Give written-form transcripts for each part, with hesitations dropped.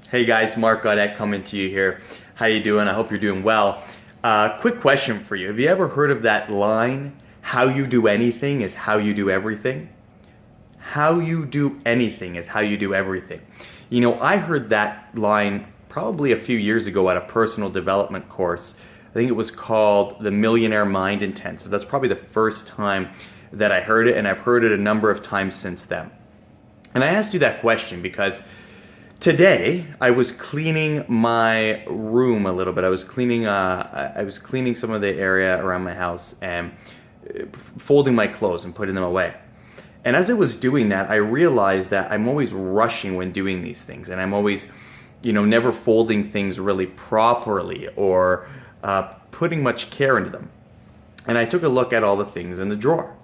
Hey guys, Marc Gaudett coming to you here. How you doing? I hope you're doing well. Quick question for you. Have you ever heard of that line, how you do anything is how you do everything? How you do anything is how you do everything. You know, I heard that line probably a few years ago at a personal development course. I think it was called the Millionaire Mind Intensive. That's probably the first time that I heard it, and I've heard it a number of times since then. And I asked you that question because today I was cleaning my room a little bit. I was cleaning some of the area around my house and folding my clothes and putting them away. And as I was doing that, I realized that I'm always rushing when doing these things, and I'm always, never folding things really properly or putting much care into them. And I took a look at all the things in the drawer.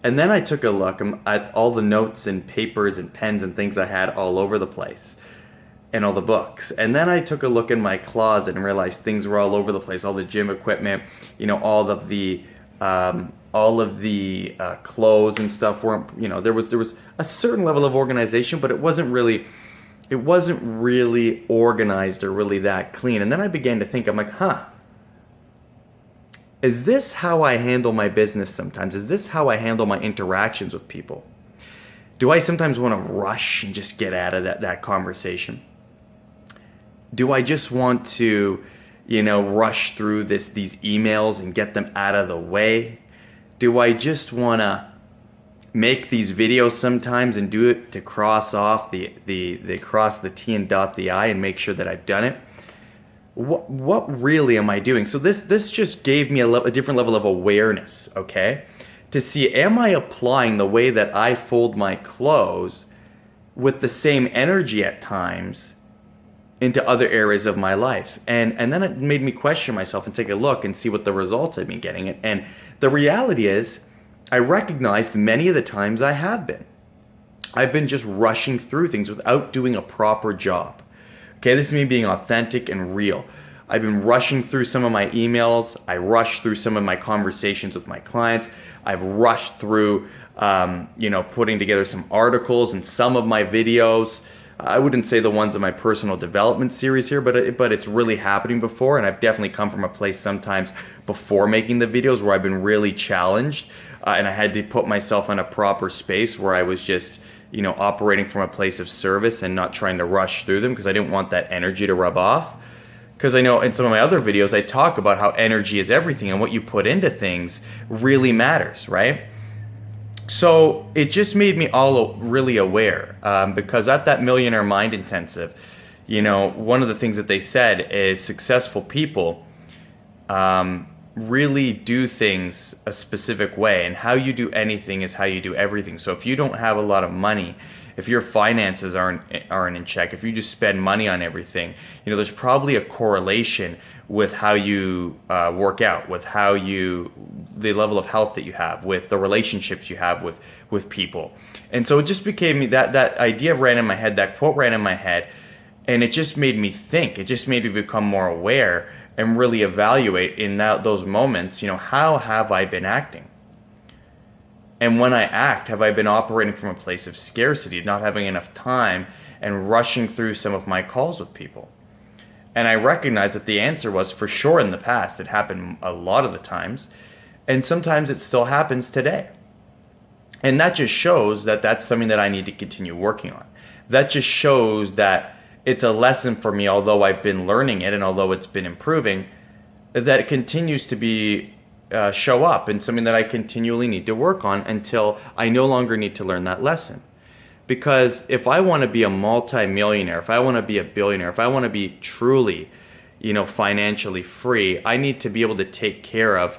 And then I took a look at all the notes and papers and pens and things I had all over the place, and all the books. And then I took a look in my closet and realized things were all over the place. All the gym equipment, all of the clothes and stuff weren't. There was a certain level of organization, but it wasn't really organized or really that clean. And then I began to think, I'm like, is this how I handle my business sometimes? Is this how I handle my interactions with people? Do I sometimes want to rush and just get out of that conversation? Do I just want to, rush through these emails and get them out of the way? Do I just want to make these videos sometimes and do it to cross off the cross the T and dot the I and make sure that I've done it? What really am I doing? So this just gave me a different level of awareness, okay? To see, am I applying the way that I fold my clothes with the same energy at times into other areas of my life? And then it made me question myself and take a look and see what the results I've been getting. And the reality is, I recognized many of the times I have been. I've been just rushing through things without doing a proper job. Okay, this is me being authentic and real. I've been rushing through some of my emails. I rushed through some of my conversations with my clients. I've rushed through, putting together some articles and some of my videos. I wouldn't say the ones in my personal development series here, but it's really happening before, and I've definitely come from a place sometimes before making the videos where I've been really challenged, and I had to put myself in a proper space where I was just operating from a place of service and not trying to rush through them because I didn't want that energy to rub off. Because I know in some of my other videos, I talk about how energy is everything and what you put into things really matters, right? So it just made me all really aware because at that Millionaire Mind Intensive, one of the things that they said is successful people really do things a specific way, and how you do anything is how you do everything. So if you don't have a lot of money, if your finances aren't in check, if you just spend money on everything, there's probably a correlation with how you work out, with the level of health that you have, with the relationships you have with people. And so it just became that idea ran in my head, that quote ran in my head, and it just made me think. It just made me become more aware and really evaluate in those moments, how have I been acting? And when I act, have I been operating from a place of scarcity, not having enough time, and rushing through some of my calls with people? And I recognize that the answer was, for sure, in the past. It happened a lot of the times, and sometimes it still happens today. And that just shows that that's something that I need to continue working on. That just shows that it's a lesson for me, although I've been learning it and although it's been improving, that it continues to be show up and something that I continually need to work on until I no longer need to learn that lesson. Because if I want to be a multi-millionaire, if I want to be a billionaire, if I want to be truly, financially free, I need to be able to take care of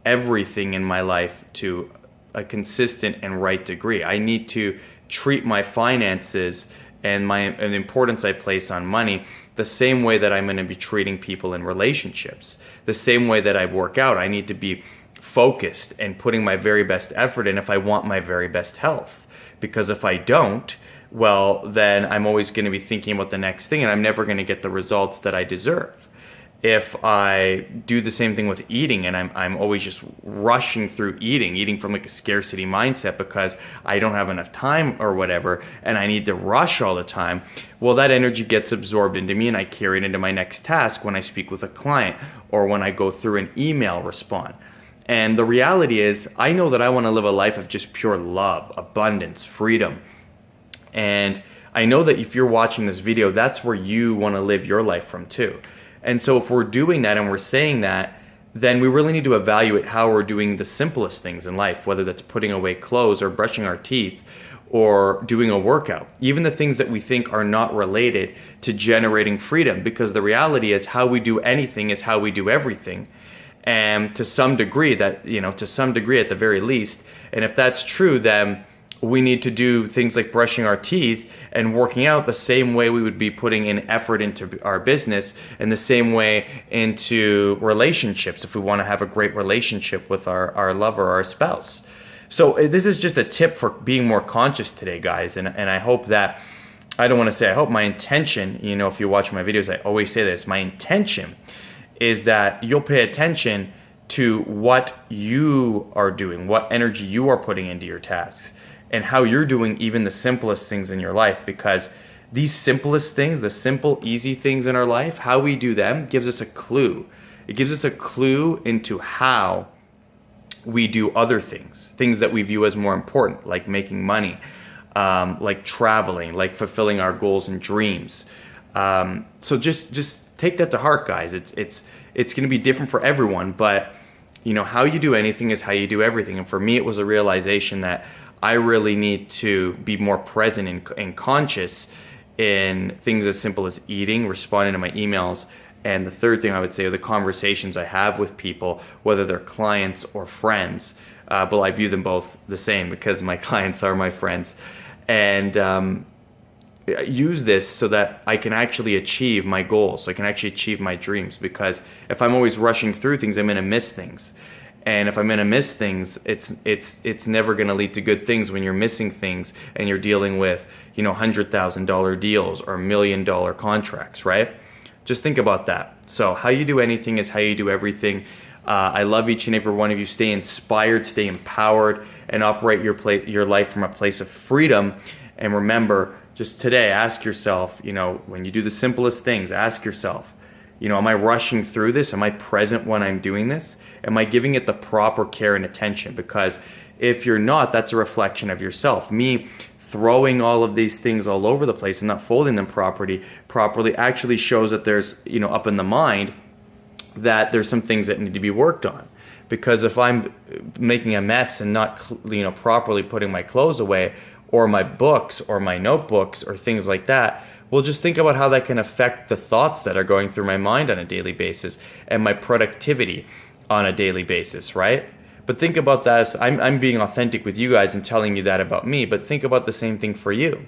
everything in my life to a consistent and right degree. I need to treat my finances and the importance I place on money the same way that I'm going to be treating people in relationships. The same way that I work out, I need to be focused and putting my very best effort in if I want my very best health. Because if I don't, well, then I'm always going to be thinking about the next thing, and I'm never going to get the results that I deserve. if I do the same thing with eating and I'm always just rushing through eating from like a scarcity mindset because I don't have enough time or whatever, and I need to rush all the time, well, that energy gets absorbed into me and I carry it into my next task when I speak with a client or when I go through an email respond. And the reality is, I know that I want to live a life of just pure love, abundance, freedom. And I know that if you're watching this video, that's where you want to live your life from too. And so if we're doing that and we're saying that, then we really need to evaluate how we're doing the simplest things in life, whether that's putting away clothes or brushing our teeth or doing a workout, even the things that we think are not related to generating freedom, because the reality is how we do anything is how we do everything. And to some degree at the very least. And if that's true, then we need to do things like brushing our teeth and working out the same way we would be putting in effort into our business, and the same way into relationships if we want to have a great relationship with our lover or our spouse. So this is just a tip for being more conscious today, guys. And I hope that, I hope my intention, if you watch my videos, I always say this, my intention is that you'll pay attention to what you are doing, what energy you are putting into your tasks, and how you're doing even the simplest things in your life. Because these simplest things, the simple, easy things in our life, how we do them gives us a clue. It gives us a clue into how we do other things that we view as more important, like making money, like traveling, like fulfilling our goals and dreams. So just take that to heart, guys. It's going to be different for everyone, but how you do anything is how you do everything. And for me, it was a realization that I really need to be more present and conscious in things as simple as eating, responding to my emails, and the third thing I would say are the conversations I have with people, whether they're clients or friends. But I view them both the same because my clients are my friends. And use this so that I can actually achieve my goals, so I can actually achieve my dreams. Because if I'm always rushing through things, I'm going to miss things. And if I'm going to miss things, it's never going to lead to good things when you're missing things and you're dealing with, $100,000 deals or $1 million contracts, right? Just think about that. So how you do anything is how you do everything. I love each and every one of you. Stay inspired, stay empowered, and operate your life from a place of freedom. And remember, just today, ask yourself, when you do the simplest things, ask yourself, am I rushing through this? Am I present when I'm doing this? Am I giving it the proper care and attention? Because if you're not, that's a reflection of yourself. Me throwing all of these things all over the place and not folding them properly actually shows that there's, up in the mind, that there's some things that need to be worked on. Because if I'm making a mess and not, properly putting my clothes away, or my books or my notebooks or things like that, well, just think about how that can affect the thoughts that are going through my mind on a daily basis and my productivity on a daily basis, right? But think about that as I'm being authentic with you guys and telling you that about me, but think about the same thing for you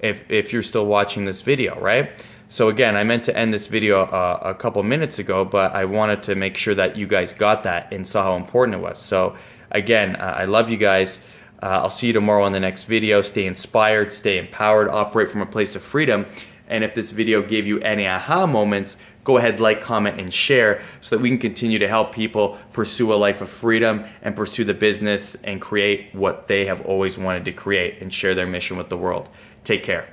if you're still watching this video, right? So again, I meant to end this video a couple minutes ago, but I wanted to make sure that you guys got that and saw how important it was. So again, I love you guys. I'll see you tomorrow on the next video. Stay inspired, stay empowered, operate from a place of freedom. And if this video gave you any aha moments, go ahead, like, comment, and share so that we can continue to help people pursue a life of freedom and pursue the business and create what they have always wanted to create and share their mission with the world. Take care.